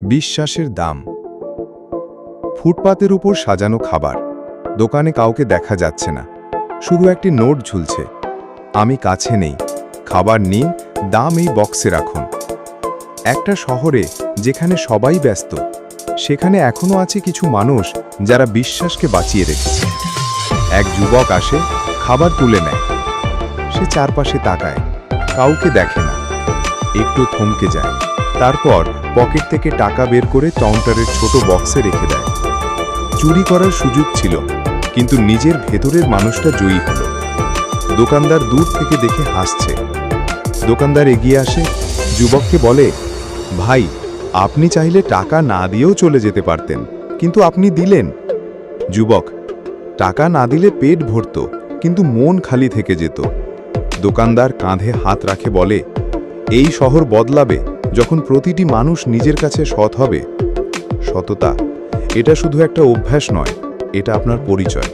বিশ্বাসের দাম। ফুটপাতের উপর সাজানো খাবার, দোকানে কাউকে দেখা যাচ্ছে না, শুধু একটি নোট ঝুলছে। আমি কাছে নেই, খাবার নিন, দাম এই বক্সে রাখুন। একটা শহরে যেখানে সবাই ব্যস্ত, সেখানে এখনো আছে কিছু মানুষ যারা বিশ্বাসকে বাঁচিয়ে রেখেছে। এক যুবক আসে, খাবার তুলে নেয়। সে চারপাশে তাকায়, কাউকে দেখে না, একটু থমকে যায়। তারপর পকেট থেকে টাকা বের করে কাউন্টারের ছোট বক্সে রেখে দেয়। চুরি করার সুযোগ ছিল, কিন্তু নিজের ভেতরের মানুষটা জয়ী হল। দোকানদার দূর থেকে দেখে হাসছে। দোকানদার এগিয়ে আসে, যুবককে বলে, ভাই, আপনি চাইলে টাকা না দিয়েও চলে যেতে পারতেন, কিন্তু আপনি দিলেন। যুবক, টাকা না দিলে পেট ভরত, কিন্তু মন খালি থেকে যেত। দোকানদার কাঁধে হাত রাখে বলে, এই শহর বদলাবে যখন প্রতিটি মানুষ নিজের কাছে সৎ হবে। সততা, এটা শুধু একটা অভ্যাস নয়, এটা আপনার পরিচয়।